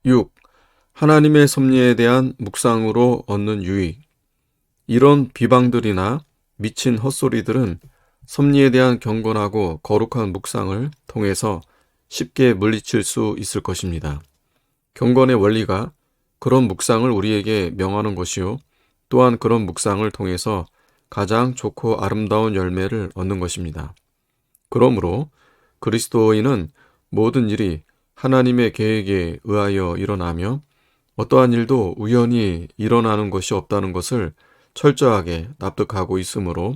6. 하나님의 섭리에 대한 묵상으로 얻는 유익. 이런 비방들이나 미친 헛소리들은 섭리에 대한 경건하고 거룩한 묵상을 통해서 쉽게 물리칠 수 있을 것입니다. 경건의 원리가 그런 묵상을 우리에게 명하는 것이요, 또한 그런 묵상을 통해서 가장 좋고 아름다운 열매를 얻는 것입니다. 그러므로 그리스도인은 모든 일이 하나님의 계획에 의하여 일어나며 어떠한 일도 우연히 일어나는 것이 없다는 것을 철저하게 납득하고 있으므로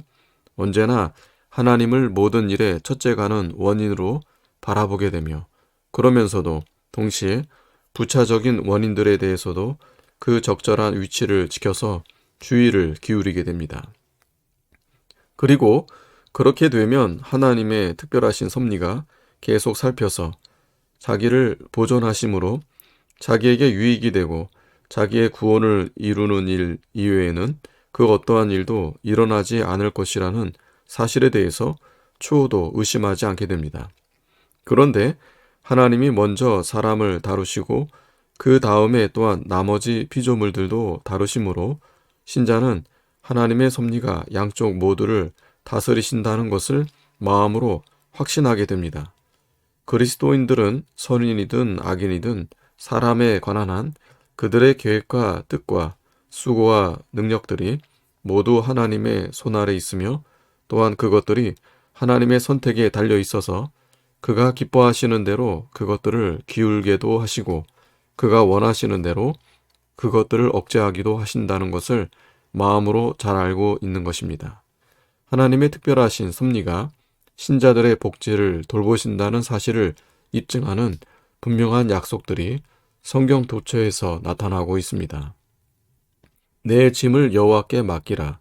언제나 하나님을 모든 일의 첫째가는 원인으로 바라보게 되며, 그러면서도 동시에 부차적인 원인들에 대해서도 그 적절한 위치를 지켜서 주의를 기울이게 됩니다. 그리고 그렇게 되면 하나님의 특별하신 섭리가 계속 살펴서 자기를 보존하심으로 자기에게 유익이 되고 자기의 구원을 이루는 일 이외에는 그 어떠한 일도 일어나지 않을 것이라는 사실에 대해서 추호도 의심하지 않게 됩니다. 그런데 하나님이 먼저 사람을 다루시고 그 다음에 또한 나머지 피조물들도 다루심으로 신자는 하나님의 섭리가 양쪽 모두를 다스리신다는 것을 마음으로 확신하게 됩니다. 그리스도인들은 선인이든 악인이든 사람에 관한 한 그들의 계획과 뜻과 수고와 능력들이 모두 하나님의 손 아래 있으며, 또한 그것들이 하나님의 선택에 달려 있어서 그가 기뻐하시는 대로 그것들을 기울게도 하시고 그가 원하시는 대로 그것들을 억제하기도 하신다는 것을 마음으로 잘 알고 있는 것입니다. 하나님의 특별하신 섭리가 신자들의 복지를 돌보신다는 사실을 입증하는 분명한 약속들이 성경 도처에서 나타나고 있습니다. 내 짐을 여호와께 맡기라.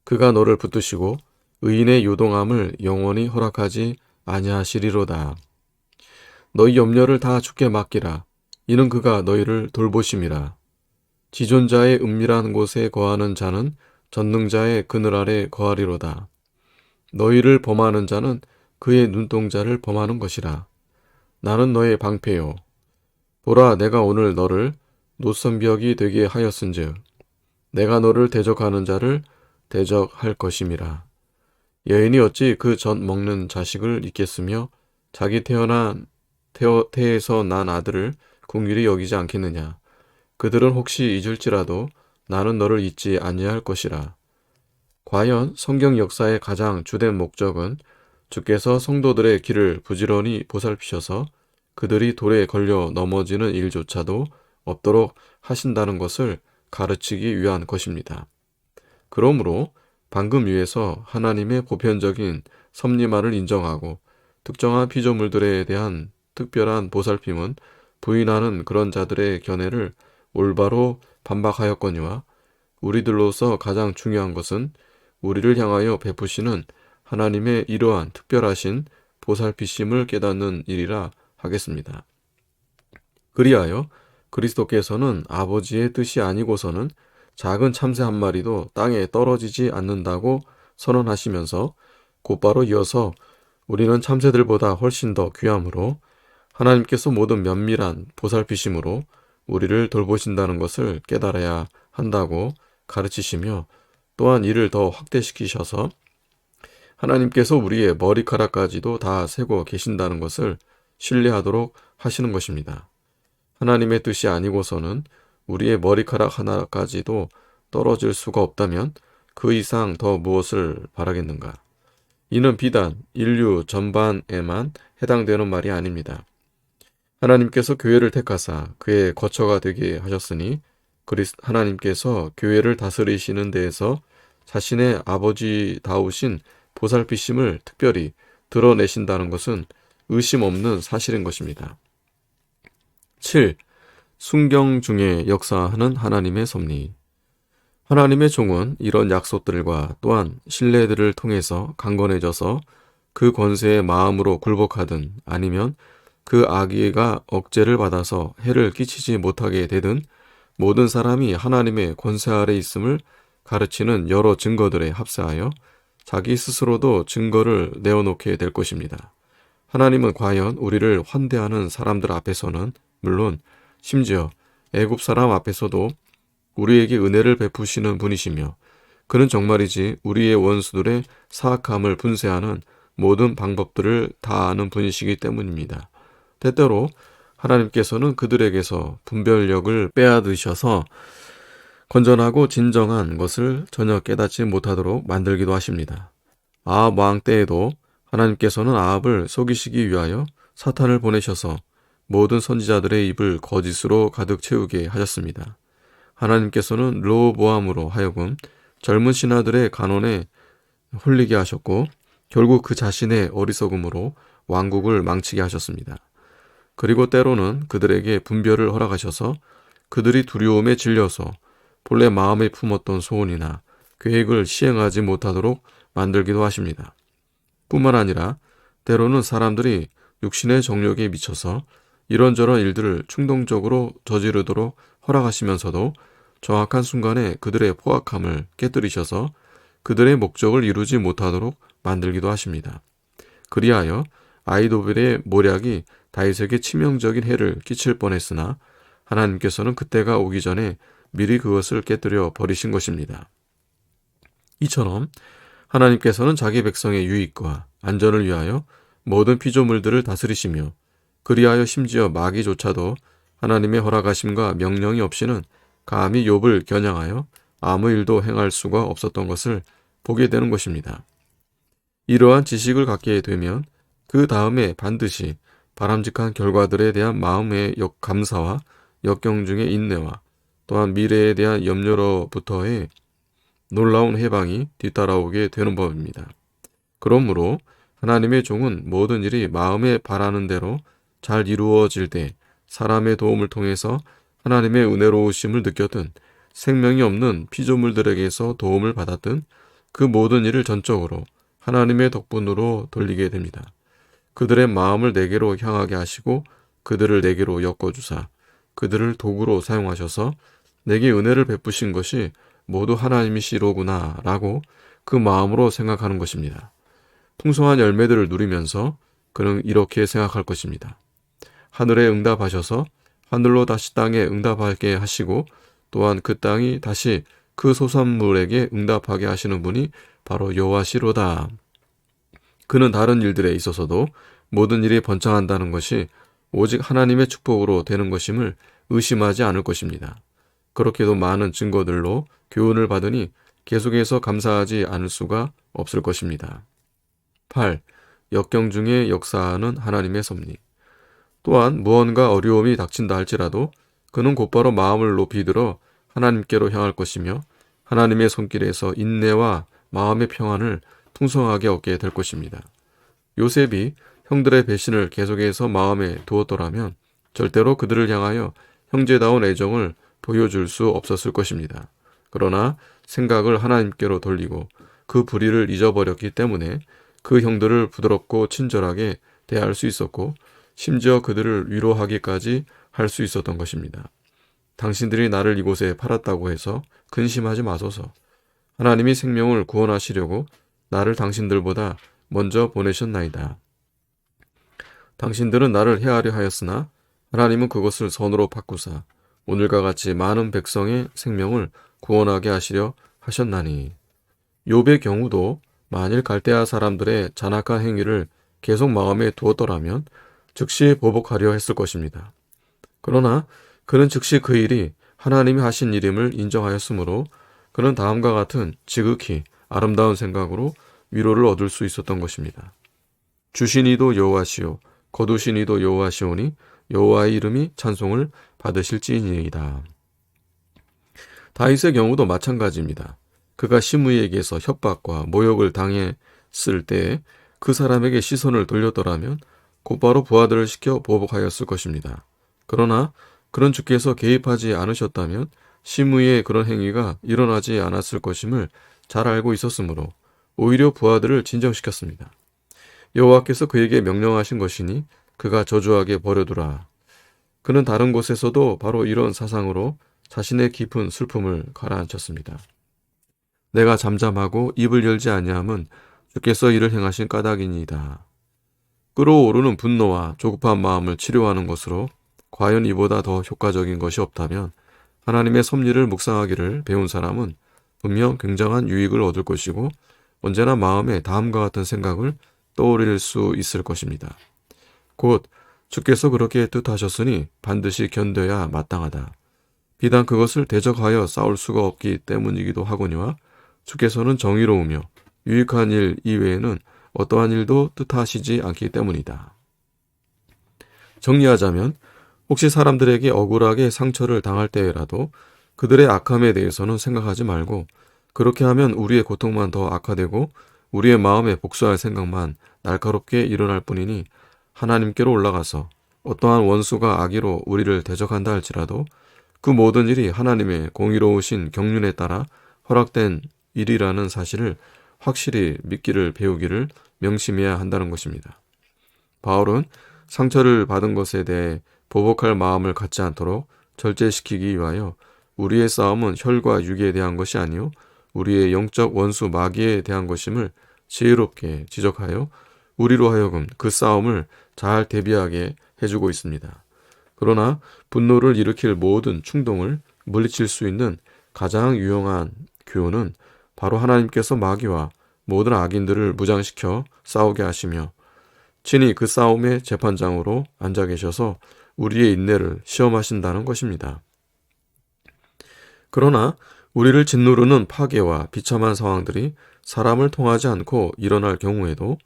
그가 너를 붙드시고 의인의 요동함을 영원히 허락하지 아니하시리로다. 너희 염려를 다 주께 맡기라. 이는 그가 너희를 돌보심이라. 지존자의 은밀한 곳에 거하는 자는 전능자의 그늘 아래 거하리로다. 너희를 범하는 자는 그의 눈동자를 범하는 것이라. 나는 너의 방패요. 보라, 내가 오늘 너를 노선벽이 되게 하였은즉 내가 너를 대적하는 자를 대적할 것임이라. 여인이 어찌 그 젖 먹는 자식을 잊겠으며 자기 태에서 난 아들을 긍휼히 여기지 않겠느냐. 그들은 혹시 잊을지라도 나는 너를 잊지 아니할 것이라. 과연 성경 역사의 가장 주된 목적은 주께서 성도들의 길을 부지런히 보살피셔서 그들이 돌에 걸려 넘어지는 일조차도 없도록 하신다는 것을 가르치기 위한 것입니다. 그러므로 방금 위에서 하나님의 보편적인 섭리만을 인정하고 특정한 피조물들에 대한 특별한 보살핌은 부인하는 그런 자들의 견해를 올바로 반박하였거니와, 우리들로서 가장 중요한 것은 우리를 향하여 베푸시는 하나님의 이러한 특별하신 보살피심을 깨닫는 일이라 하겠습니다. 그리하여 그리스도께서는 아버지의 뜻이 아니고서는 작은 참새 한 마리도 땅에 떨어지지 않는다고 선언하시면서 곧바로 이어서 우리는 참새들보다 훨씬 더 귀함으로 하나님께서 모든 면밀한 보살피심으로 우리를 돌보신다는 것을 깨달아야 한다고 가르치시며, 또한 이를 더 확대시키셔서 하나님께서 우리의 머리카락까지도 다 세고 계신다는 것을 신뢰하도록 하시는 것입니다. 하나님의 뜻이 아니고서는 우리의 머리카락 하나까지도 떨어질 수가 없다면 그 이상 더 무엇을 바라겠는가? 이는 비단 인류 전반에만 해당되는 말이 아닙니다. 하나님께서 교회를 택하사 그의 거처가 되게 하셨으니 하나님께서 교회를 다스리시는 데에서 자신의 아버지다우신 보살피심을 특별히 드러내신다는 것은 의심 없는 사실인 것입니다. 7. 순경 중에 역사하는 하나님의 섭리. 하나님의 종은 이런 약속들과 또한 신뢰들을 통해서 강건해져서 그 권세의 마음으로 굴복하든 아니면 그 악의가 억제를 받아서 해를 끼치지 못하게 되든 모든 사람이 하나님의 권세 아래 있음을 가르치는 여러 증거들에 합세하여 자기 스스로도 증거를 내어놓게 될 것입니다. 하나님은 과연 우리를 환대하는 사람들 앞에서는 물론 심지어 애굽 사람 앞에서도 우리에게 은혜를 베푸시는 분이시며 그는 정말이지 우리의 원수들의 사악함을 분쇄하는 모든 방법들을 다 아는 분이시기 때문입니다. 때때로 하나님께서는 그들에게서 분별력을 빼앗으셔서 건전하고 진정한 것을 전혀 깨닫지 못하도록 만들기도 하십니다. 아합 왕 때에도 하나님께서는 아합을 속이시기 위하여 사탄을 보내셔서 모든 선지자들의 입을 거짓으로 가득 채우게 하셨습니다. 하나님께서는 르호보암으로 하여금 젊은 신하들의 간언에 홀리게 하셨고 결국 그 자신의 어리석음으로 왕국을 망치게 하셨습니다. 그리고 때로는 그들에게 분별을 허락하셔서 그들이 두려움에 질려서 본래 마음에 품었던 소원이나 계획을 시행하지 못하도록 만들기도 하십니다. 뿐만 아니라 때로는 사람들이 육신의 정욕에 미쳐서 이런저런 일들을 충동적으로 저지르도록 허락하시면서도 정확한 순간에 그들의 포악함을 깨뜨리셔서 그들의 목적을 이루지 못하도록 만들기도 하십니다. 그리하여 아히도벨의 모략이 다윗에게 치명적인 해를 끼칠 뻔했으나 하나님께서는 그때가 오기 전에 미리 그것을 깨뜨려 버리신 것입니다. 이처럼 하나님께서는 자기 백성의 유익과 안전을 위하여 모든 피조물들을 다스리시며 그리하여 심지어 마귀조차도 하나님의 허락하심과 명령이 없이는 감히 욥을 겨냥하여 아무 일도 행할 수가 없었던 것을 보게 되는 것입니다. 이러한 지식을 갖게 되면 그 다음에 반드시 바람직한 결과들에 대한 마음의 감사와 역경중의 인내와 또한 미래에 대한 염려로부터의 놀라운 해방이 뒤따라오게 되는 법입니다. 그러므로 하나님의 종은 모든 일이 마음에 바라는 대로 잘 이루어질 때 사람의 도움을 통해서 하나님의 은혜로우심을 느꼈든 생명이 없는 피조물들에게서 도움을 받았든 그 모든 일을 전적으로 하나님의 덕분으로 돌리게 됩니다. 그들의 마음을 내게로 향하게 하시고 그들을 내게로 엮어주사 그들을 도구로 사용하셔서 내게 은혜를 베푸신 것이 모두 하나님이시로구나 라고 그 마음으로 생각하는 것입니다. 풍성한 열매들을 누리면서 그는 이렇게 생각할 것입니다. 하늘에 응답하셔서 하늘로 다시 땅에 응답하게 하시고 또한 그 땅이 다시 그 소산물에게 응답하게 하시는 분이 바로 여호와시로다. 그는 다른 일들에 있어서도 모든 일이 번창한다는 것이 오직 하나님의 축복으로 되는 것임을 의심하지 않을 것입니다. 그렇게도 많은 증거들로 교훈을 받으니 계속해서 감사하지 않을 수가 없을 것입니다. 8. 역경 중에 역사하는 하나님의 섭리. 또한 무언가 어려움이 닥친다 할지라도 그는 곧바로 마음을 높이 들어 하나님께로 향할 것이며 하나님의 손길에서 인내와 마음의 평안을 풍성하게 얻게 될 것입니다. 요셉이 형들의 배신을 계속해서 마음에 두었더라면 절대로 그들을 향하여 형제다운 애정을 보여줄 수 없었을 것입니다. 그러나 생각을 하나님께로 돌리고 그 불의를 잊어버렸기 때문에 그 형들을 부드럽고 친절하게 대할 수 있었고 심지어 그들을 위로하기까지 할 수 있었던 것입니다. 당신들이 나를 이곳에 팔았다고 해서 근심하지 마소서. 하나님이 생명을 구원하시려고 나를 당신들보다 먼저 보내셨나이다. 당신들은 나를 해하려 하였으나 하나님은 그것을 선으로 바꾸사 오늘과 같이 많은 백성의 생명을 구원하게 하시려 하셨나니. 욥의 경우도 만일 갈대아 사람들의 잔악한 행위를 계속 마음에 두었더라면 즉시 보복하려 했을 것입니다. 그러나 그는 즉시 그 일이 하나님이 하신 일임을 인정하였으므로 그는 다음과 같은 지극히 아름다운 생각으로 위로를 얻을 수 있었던 것입니다. 주신 이도 여호와시오 거두신 이도 여호와시오니 여호와의 이름이 찬송을 받으실지니이다. 다윗의 경우도 마찬가지입니다. 그가 시므이에게서 협박과 모욕을 당했을 때 그 사람에게 시선을 돌렸더라면 곧바로 부하들을 시켜 보복하였을 것입니다. 그러나 그런 주께서 개입하지 않으셨다면 시므이의 그런 행위가 일어나지 않았을 것임을 잘 알고 있었으므로 오히려 부하들을 진정시켰습니다. 여호와께서 그에게 명령하신 것이니 그가 저주하게 버려두라. 그는 다른 곳에서도 바로 이런 사상으로 자신의 깊은 슬픔을 가라앉혔습니다. 내가 잠잠하고 입을 열지 아니함은 주께서 이를 행하신 까닭이니이다. 끓어오르는 분노와 조급한 마음을 치료하는 것으로 과연 이보다 더 효과적인 것이 없다면 하나님의 섭리를 묵상하기를 배운 사람은 분명 굉장한 유익을 얻을 것이고 언제나 마음에 다음과 같은 생각을 떠올릴 수 있을 것입니다. 곧 주께서 그렇게 뜻하셨으니 반드시 견뎌야 마땅하다. 비단 그것을 대적하여 싸울 수가 없기 때문이기도 하거니와 주께서는 정의로우며 유익한 일 이외에는 어떠한 일도 뜻하시지 않기 때문이다. 정리하자면 혹시 사람들에게 억울하게 상처를 당할 때라도 그들의 악함에 대해서는 생각하지 말고 그렇게 하면 우리의 고통만 더 악화되고 우리의 마음에 복수할 생각만 날카롭게 일어날 뿐이니 하나님께로 올라가서 어떠한 원수가 악의로 우리를 대적한다 할지라도 그 모든 일이 하나님의 공의로우신 경륜에 따라 허락된 일이라는 사실을 확실히 믿기를 배우기를 명심해야 한다는 것입니다. 바울은 상처를 받은 것에 대해 보복할 마음을 갖지 않도록 절제시키기 위하여 우리의 싸움은 혈과 육에 대한 것이 아니요 우리의 영적 원수 마귀에 대한 것임을 지혜롭게 지적하여 우리로 하여금 그 싸움을 잘 대비하게 해주고 있습니다. 그러나 분노를 일으킬 모든 충동을 물리칠 수 있는 가장 유용한 교훈은 바로 하나님께서 마귀와 모든 악인들을 무장시켜 싸우게 하시며 친히 그 싸움의 재판장으로 앉아 계셔서 우리의 인내를 시험하신다는 것입니다. 그러나 우리를 짓누르는 파괴와 비참한 상황들이 사람을 통하지 않고 일어날 경우에도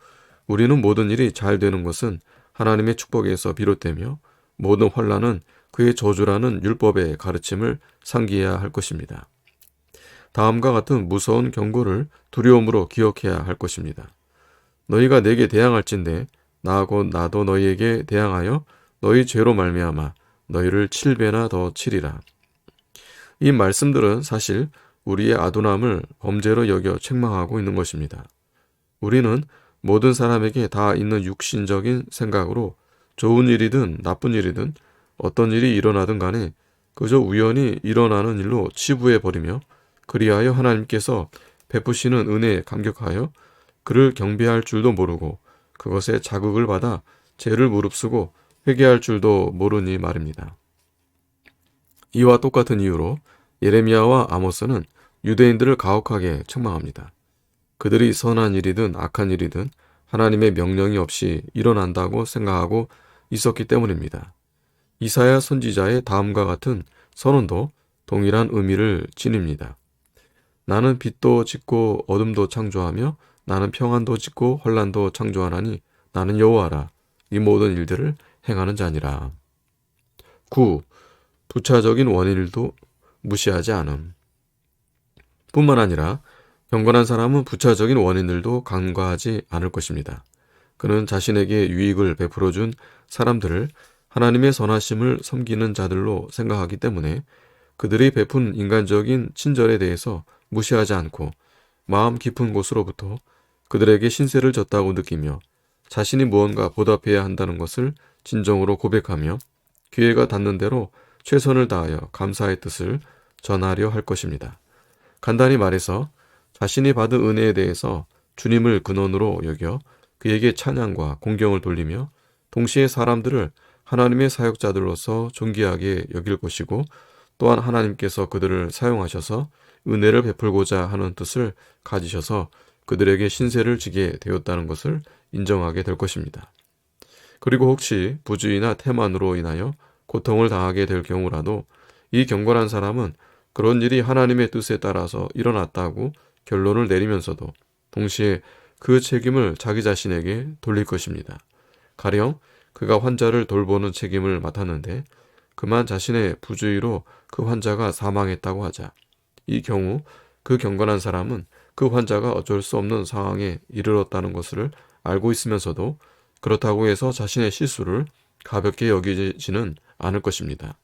우리는 모든 일이 잘 되는 것은 하나님의 축복에서 비롯되며 모든 환난은 그의 저주라는 율법의 가르침을 상기해야 할 것입니다. 다음과 같은 무서운 경고를 두려움으로 기억해야 할 것입니다. 너희가 내게 대항할진대 나 곧 나도 너희에게 대항하여 너희 죄로 말미암아 너희를 7배나 더 치리라. 이 말씀들은 사실 우리의 아둔함을 범죄로 여겨 책망하고 있는 것입니다. 우리는 모든 사람에게 다 있는 육신적인 생각으로 좋은 일이든 나쁜 일이든 어떤 일이 일어나든 간에 그저 우연히 일어나는 일로 치부해버리며 그리하여 하나님께서 베푸시는 은혜에 감격하여 그를 경배할 줄도 모르고 그것에 자극을 받아 죄를 무릅쓰고 회개할 줄도 모르니 말입니다. 이와 똑같은 이유로 예레미야와 아모스는 유대인들을 가혹하게 책망합니다. 그들이 선한 일이든 악한 일이든 하나님의 명령이 없이 일어난다고 생각하고 있었기 때문입니다. 이사야 선지자의 다음과 같은 선언도 동일한 의미를 지닙니다. 나는 빛도 짓고 어둠도 창조하며 나는 평안도 짓고 혼란도 창조하나니 나는 여호와라. 이 모든 일들을 행하는 자니라. 9. 부차적인 원인도 무시하지 않음. 뿐만 아니라 경건한 사람은 부차적인 원인들도 간과하지 않을 것입니다. 그는 자신에게 유익을 베풀어준 사람들을 하나님의 선하심을 섬기는 자들로 생각하기 때문에 그들이 베푼 인간적인 친절에 대해서 무시하지 않고 마음 깊은 곳으로부터 그들에게 신세를 졌다고 느끼며 자신이 무언가 보답해야 한다는 것을 진정으로 고백하며 기회가 닿는 대로 최선을 다하여 감사의 뜻을 전하려 할 것입니다. 간단히 말해서 자신이 받은 은혜에 대해서 주님을 근원으로 여겨 그에게 찬양과 공경을 돌리며 동시에 사람들을 하나님의 사역자들로서 존귀하게 여길 것이고 또한 하나님께서 그들을 사용하셔서 은혜를 베풀고자 하는 뜻을 가지셔서 그들에게 신세를 지게 되었다는 것을 인정하게 될 것입니다. 그리고 혹시 부주의나 태만으로 인하여 고통을 당하게 될 경우라도 이 경건한 사람은 그런 일이 하나님의 뜻에 따라서 일어났다고 결론을 내리면서도 동시에 그 책임을 자기 자신에게 돌릴 것입니다. 가령 그가 환자를 돌보는 책임을 맡았는데 그만 자신의 부주의로 그 환자가 사망했다고 하자. 이 경우 그 경건한 사람은 그 환자가 어쩔 수 없는 상황에 이르렀다는 것을 알고 있으면서도 그렇다고 해서 자신의 실수를 가볍게 여기지는 않을 것입니다.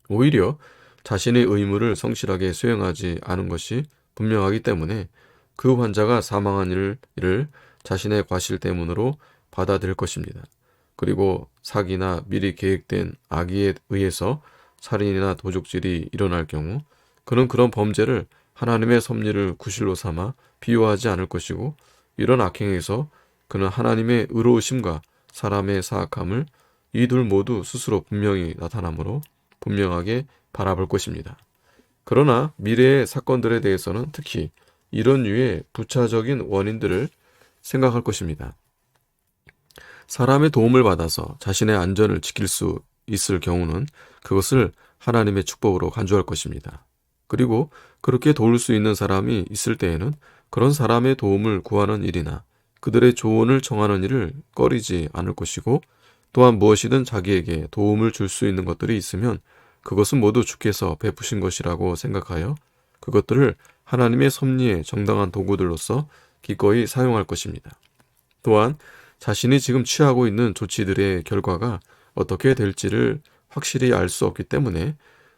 오히려 자신의 의무를 성실하게 수행하지 않은 것이 분명하기 때문에 그 환자가 사망한 일을 자신의 과실 때문으로 받아들일 것입니다. 그리고 사기나 미리 계획된 악의에 의해서 살인이나 도둑질이 일어날 경우 그는 그런 범죄를 하나님의 섭리를 구실로 삼아 비유하지 않을 것이고 이런 악행에서 그는 하나님의 의로우심과 사람의 사악함을 이 둘 모두 스스로 분명히 나타나므로 분명하게 바라볼 것입니다. 그러나 미래의 사건들에 대해서는 특히 이런 류의 부차적인 원인들을 생각할 것입니다. 사람의 도움을 받아서 자신의 안전을 지킬 수 있을 경우는 그것을 하나님의 축복으로 간주할 것입니다. 그리고 그렇게 도울 수 있는 사람이 있을 때에는 그런 사람의 도움을 구하는 일이나 그들의 조언을 청하는 일을 꺼리지 않을 것이고, 또한 무엇이든 자기에게 도움을 줄 수 있는 것들이 있으면 그것은 모두 주께서 베푸신 것이라고 생각하여 그것들을 하나님의 섭리의 정당한 도구들로서 기꺼이 사용할 것입니다. 또한 자신이 지금 취하고 있는 조치들의 결과가 어떻게 될지를 확실히 알 수 없기 때문에,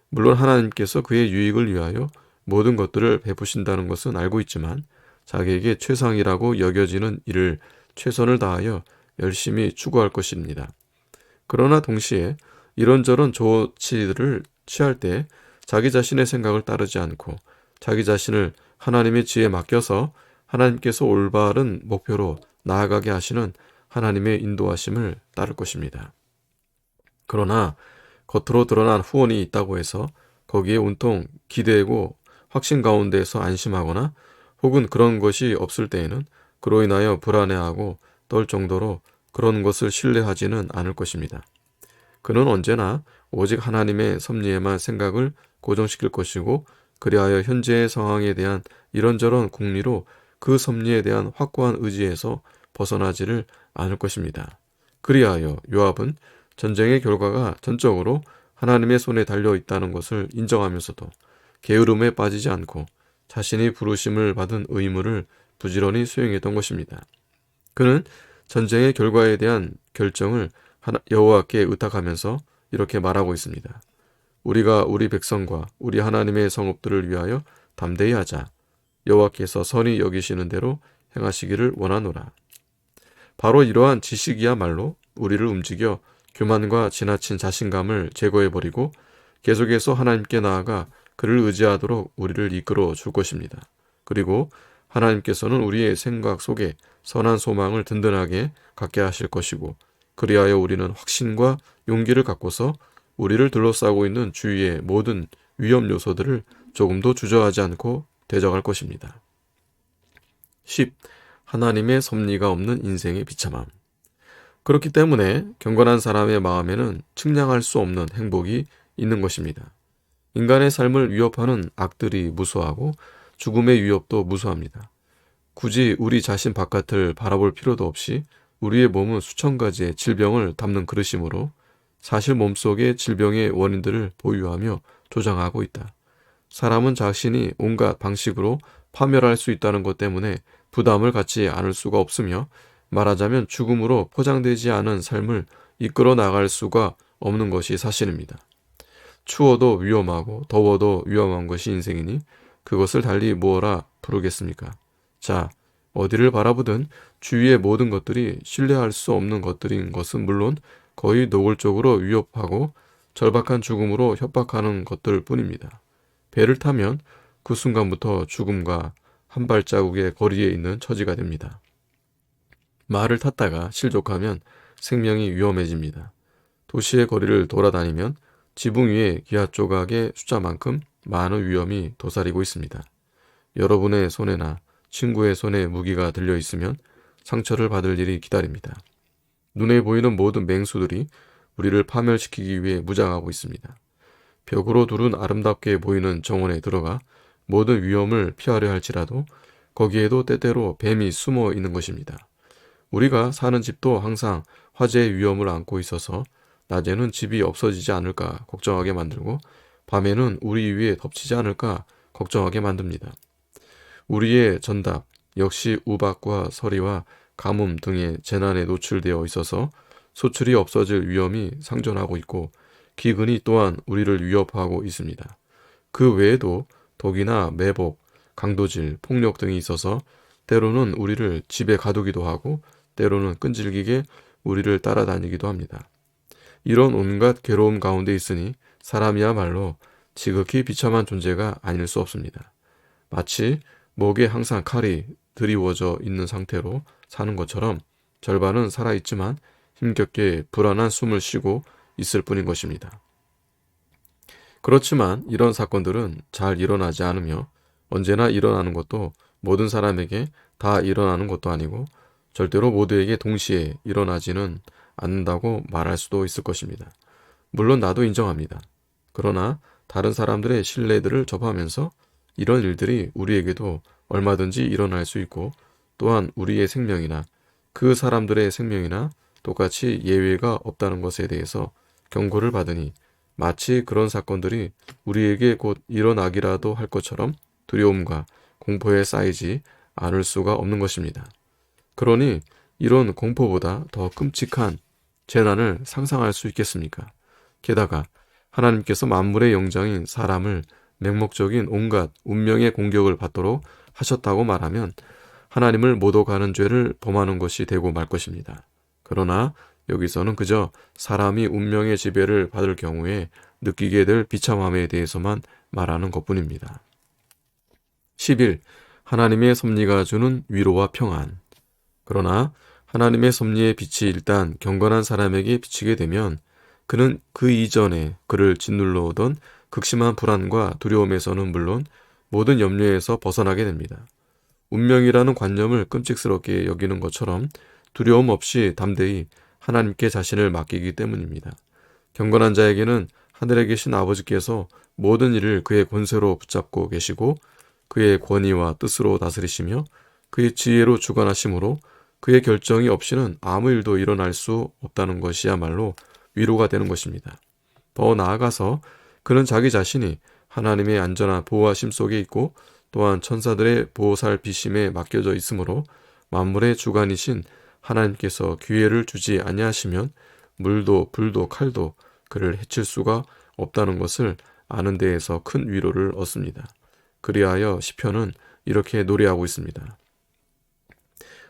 물론 하나님께서 그의 유익을 위하여 모든 것들을 베푸신다는 것은 알고 있지만 자기에게 최상이라고 여겨지는 일을 최선을 다하여 열심히 추구할 것입니다. 그러나 동시에 이런저런 조치들을 취할 때 자기 자신의 생각을 따르지 않고 자기 자신을 하나님의 지혜에 맡겨서 하나님께서 올바른 목표로 나아가게 하시는 하나님의 인도하심을 따를 것입니다. 그러나 겉으로 드러난 후원이 있다고 해서 거기에 온통 기대고 확신 가운데에서 안심하거나 혹은 그런 것이 없을 때에는 그로 인하여 불안해하고 떨 정도로 그런 것을 신뢰하지는 않을 것입니다. 그는 언제나 오직 하나님의 섭리에만 생각을 고정시킬 것이고, 그리하여 현재의 상황에 대한 이런저런 궁리로 그 섭리에 대한 확고한 의지에서 벗어나지를 않을 것입니다. 그리하여 요압은 전쟁의 결과가 전적으로 하나님의 손에 달려 있다는 것을 인정하면서도 게으름에 빠지지 않고 자신이 부르심을 받은 의무를 부지런히 수행했던 것입니다. 그는 전쟁의 결과에 대한 결정을 여호와께 의탁하면서 이렇게 말하고 있습니다. 우리가 우리 백성과 우리 하나님의 성읍들을 위하여 담대히 하자. 여호와께서 선히 여기시는 대로 행하시기를 원하노라. 바로 이러한 지식이야말로 우리를 움직여 교만과 지나친 자신감을 제거해버리고 계속해서 하나님께 나아가 그를 의지하도록 우리를 이끌어 줄 것입니다. 그리고 하나님께서는 우리의 생각 속에 선한 소망을 든든하게 갖게 하실 것이고, 그리하여 우리는 확신과 용기를 갖고서 우리를 둘러싸고 있는 주위의 모든 위험 요소들을 조금도 주저하지 않고 대적할 것입니다. 10. 하나님의 섭리가 없는 인생의 비참함. 그렇기 때문에 경건한 사람의 마음에는 측량할 수 없는 행복이 있는 것입니다. 인간의 삶을 위협하는 악들이 무수하고 죽음의 위협도 무수합니다. 굳이 우리 자신 바깥을 바라볼 필요도 없이 우리의 몸은 수천 가지의 질병을 담는 그릇이므로 사실 몸속의 질병의 원인들을 보유하며 조장하고 있다. 사람은 자신이 온갖 방식으로 파멸할 수 있다는 것 때문에 부담을 갖지 않을 수가 없으며, 말하자면 죽음으로 포장되지 않은 삶을 이끌어 나갈 수가 없는 것이 사실입니다. 추워도 위험하고 더워도 위험한 것이 인생이니 그것을 달리 무엇라 부르겠습니까? 자, 어디를 바라보든 주위의 모든 것들이 신뢰할 수 없는 것들인 것은 물론 거의 노골적으로 위협하고 절박한 죽음으로 협박하는 것들 뿐입니다. 배를 타면 그 순간부터 죽음과 한 발자국의 거리에 있는 처지가 됩니다. 말을 탔다가 실족하면 생명이 위험해집니다. 도시의 거리를 돌아다니면 지붕 위에 기아 조각의 숫자만큼 많은 위험이 도사리고 있습니다. 여러분의 손에나 친구의 손에 무기가 들려 있으면 상처를 받을 일이 기다립니다. 눈에 보이는 모든 맹수들이 우리를 파멸시키기 위해 무장하고 있습니다. 벽으로 두른 아름답게 보이는 정원에 들어가 모든 위험을 피하려 할지라도 거기에도 때때로 뱀이 숨어 있는 것입니다. 우리가 사는 집도 항상 화재의 위험을 안고 있어서 낮에는 집이 없어지지 않을까 걱정하게 만들고 밤에는 우리 위에 덮치지 않을까 걱정하게 만듭니다. 우리의 전답 역시 우박과 서리와 가뭄 등의 재난에 노출되어 있어서 소출이 없어질 위험이 상존하고 있고, 기근이 또한 우리를 위협하고 있습니다. 그 외에도 독이나 매복, 강도질, 폭력 등이 있어서 때로는 우리를 집에 가두기도 하고 때로는 끈질기게 우리를 따라다니기도 합니다. 이런 온갖 괴로움 가운데 있으니 사람이야말로 지극히 비참한 존재가 아닐 수 없습니다. 마치 목에 항상 칼이 드리워져 있는 상태로 사는 것처럼 절반은 살아있지만 힘겹게 불안한 숨을 쉬고 있을 뿐인 것입니다. 그렇지만 이런 사건들은 잘 일어나지 않으며 언제나 일어나는 것도 모든 사람에게 다 일어나는 것도 아니고 절대로 모두에게 동시에 일어나지는 않는다고 말할 수도 있을 것입니다. 물론 나도 인정합니다. 그러나 다른 사람들의 신뢰들을 접하면서 이런 일들이 우리에게도 얼마든지 일어날 수 있고 또한 우리의 생명이나 그 사람들의 생명이나 똑같이 예외가 없다는 것에 대해서 경고를 받으니 마치 그런 사건들이 우리에게 곧 일어나기라도 할 것처럼 두려움과 공포에 쌓이지 않을 수가 없는 것입니다. 그러니 이런 공포보다 더 끔찍한 재난을 상상할 수 있겠습니까? 게다가 하나님께서 만물의 영장인 사람을 맹목적인 온갖 운명의 공격을 받도록 하셨다고 말하면 하나님을 모독하는 죄를 범하는 것이 되고 말 것입니다. 그러나 여기서는 그저 사람이 운명의 지배를 받을 경우에 느끼게 될 비참함에 대해서만 말하는 것뿐입니다. 11. 하나님의 섭리가 주는 위로와 평안. 그러나 하나님의 섭리의 빛이 일단 경건한 사람에게 비치게 되면 그는 그 이전에 그를 짓눌러 오던 극심한 불안과 두려움에서는 물론 모든 염려에서 벗어나게 됩니다. 운명이라는 관념을 끔찍스럽게 여기는 것처럼 두려움 없이 담대히 하나님께 자신을 맡기기 때문입니다. 경건한 자에게는 하늘에 계신 아버지께서 모든 일을 그의 권세로 붙잡고 계시고 그의 권위와 뜻으로 다스리시며 그의 지혜로 주관하심으로 그의 결정이 없이는 아무 일도 일어날 수 없다는 것이야말로 위로가 되는 것입니다. 더 나아가서 그는 자기 자신이 하나님의 안전한 보호하심 속에 있고 또한 천사들의 보살피심에 맡겨져 있으므로 만물의 주관이신 하나님께서 기회를 주지 아니하시면 물도 불도 칼도 그를 해칠 수가 없다는 것을 아는 데에서 큰 위로를 얻습니다. 그리하여 시편은 이렇게 노래하고 있습니다.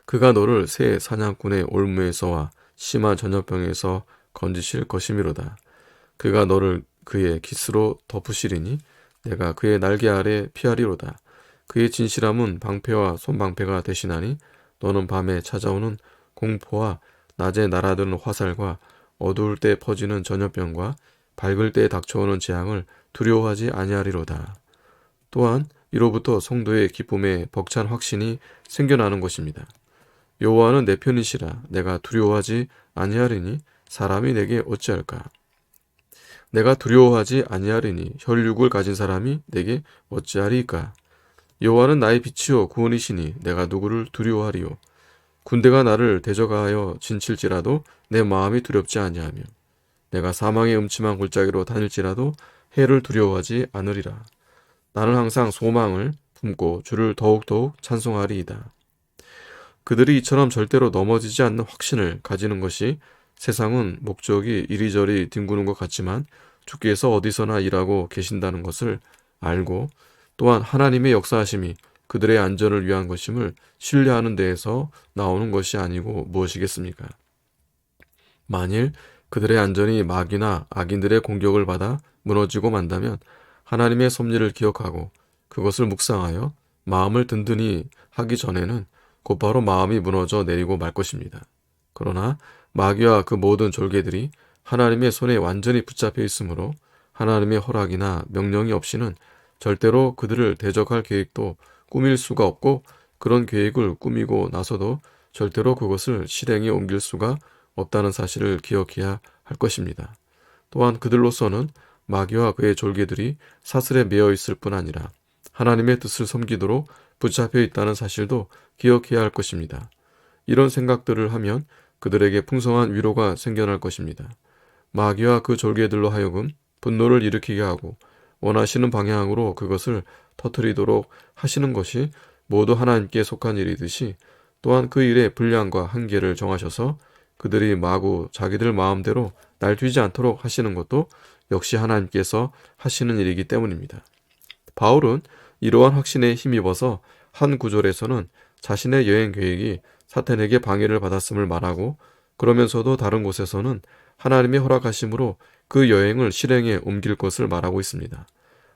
그가 너를 새 사냥꾼의 올무에서와 심한 전염병에서 건지실 것이미로다. 그가 너를 그의 깃으로 덮으시리니 내가 그의 날개 아래 피하리로다. 그의 진실함은 방패와 손방패가 되시나니 너는 밤에 찾아오는 공포와 낮에 날아드는 화살과 어두울 때 퍼지는 전염병과 밝을 때 닥쳐오는 재앙을 두려워하지 아니하리로다. 또한 이로부터 성도의 기쁨에 벅찬 확신이 생겨나는 것입니다. 여호와는 내 편이시라. 내가 두려워하지 아니하리니 사람이 내게 어찌할까? 내가 두려워하지 아니하리니 혈육을 가진 사람이 내게 어찌하리까? 여호와는 나의 빛이요 구원이시니 내가 누구를 두려워하리요? 군대가 나를 대적하여 진칠지라도 내 마음이 두렵지 아니하며 내가 사망의 음침한 골짜기로 다닐지라도 해를 두려워하지 않으리라. 나는 항상 소망을 품고 주를 더욱더욱 찬송하리이다. 그들이 이처럼 절대로 넘어지지 않는 확신을 가지는 것이 세상은 목적이 이리저리 뒹구는 것 같지만 주께서 어디서나 일하고 계신다는 것을 알고 또한 하나님의 역사하심이 그들의 안전을 위한 것임을 신뢰하는 데에서 나오는 것이 아니고 무엇이겠습니까? 만일 그들의 안전이 마귀나 악인들의 공격을 받아 무너지고 만다면 하나님의 섭리를 기억하고 그것을 묵상하여 마음을 든든히 하기 전에는 곧바로 마음이 무너져 내리고 말 것입니다. 그러나 마귀와 그 모든 졸개들이 하나님의 손에 완전히 붙잡혀 있으므로 하나님의 허락이나 명령이 없이는 절대로 그들을 대적할 계획도 꾸밀 수가 없고 그런 계획을 꾸미고 나서도 절대로 그것을 실행에 옮길 수가 없다는 사실을 기억해야 할 것입니다. 또한 그들로서는 마귀와 그의 졸개들이 사슬에 매어 있을 뿐 아니라 하나님의 뜻을 섬기도록 붙잡혀 있다는 사실도 기억해야 할 것입니다. 이런 생각들을 하면 그들에게 풍성한 위로가 생겨날 것입니다. 마귀와 그 졸개들로 하여금 분노를 일으키게 하고 원하시는 방향으로 그것을 터뜨리도록 하시는 것이 모두 하나님께 속한 일이듯이 또한 그 일의 분량과 한계를 정하셔서 그들이 마구 자기들 마음대로 날뛰지 않도록 하시는 것도 역시 하나님께서 하시는 일이기 때문입니다. 바울은 이러한 확신에 힘입어서 한 구절에서는 자신의 여행 계획이 사탄에게 방해를 받았음을 말하고 그러면서도 다른 곳에서는 하나님의 허락하심으로 그 여행을 실행에 옮길 것을 말하고 있습니다.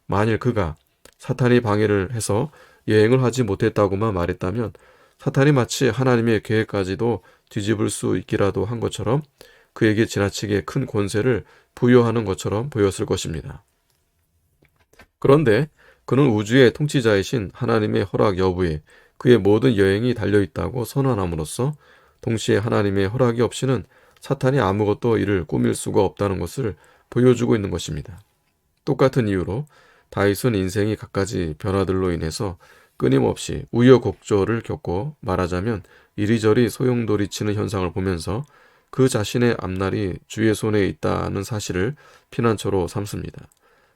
만일 그가 사탄이 방해를 해서 여행을 하지 못했다고만 말했다면 사탄이 마치 하나님의 계획까지도 뒤집을 수 있기라도 한 것처럼 그에게 지나치게 큰 권세를 부여하는 것처럼 보였을 것입니다. 그런데 그는 우주의 통치자이신 하나님의 허락 여부에 그의 모든 여행이 달려있다고 선언함으로써 동시에 하나님의 허락이 없이는 사탄이 아무것도 이를 꾸밀 수가 없다는 것을 보여주고 있는 것입니다. 똑같은 이유로 다윗은 인생이 갖가지 변화들로 인해서 끊임없이 우여곡절을 겪고 말하자면 이리저리 소용돌이치는 현상을 보면서 그 자신의 앞날이 주의 손에 있다는 사실을 피난처로 삼습니다.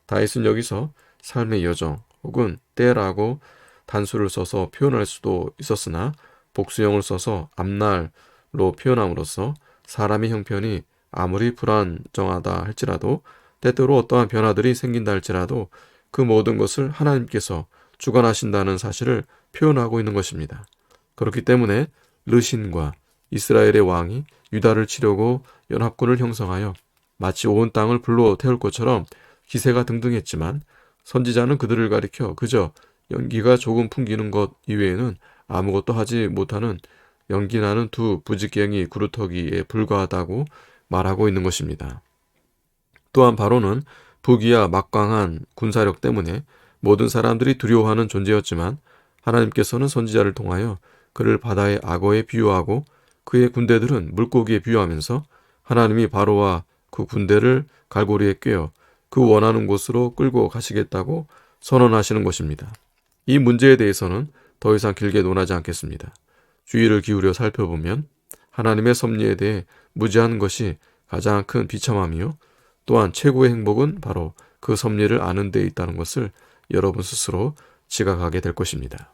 다윗은 여기서 삶의 여정 혹은 때라고 단수를 써서 표현할 수도 있었으나 복수형을 써서 앞날로 표현함으로써 사람의 형편이 아무리 불안정하다 할지라도 때때로 어떠한 변화들이 생긴다 할지라도 그 모든 것을 하나님께서 주관하신다는 사실을 표현하고 있는 것입니다. 그렇기 때문에 르신과 이스라엘의 왕이 유다를 치려고 연합군을 형성하여 마치 온 땅을 불로 태울 것처럼 기세가 등등했지만 선지자는 그들을 가리켜 그저 연기가 조금 풍기는 것 이외에는 아무것도 하지 못하는 연기나는 두 부지깽이 구루터기에 불과하다고 말하고 있는 것입니다. 또한 바로는 부귀와 막강한 군사력 때문에 모든 사람들이 두려워하는 존재였지만 하나님께서는 선지자를 통하여 그를 바다의 악어에 비유하고 그의 군대들은 물고기에 비유하면서 하나님이 바로와 그 군대를 갈고리에 꿰어 그 원하는 곳으로 끌고 가시겠다고 선언하시는 것입니다. 이 문제에 대해서는 더 이상 길게 논하지 않겠습니다. 주의를 기울여 살펴보면 하나님의 섭리에 대해 무지한 것이 가장 큰 비참함이요 또한 최고의 행복은 바로 그 섭리를 아는 데 있다는 것을 여러분 스스로 지각하게 될 것입니다.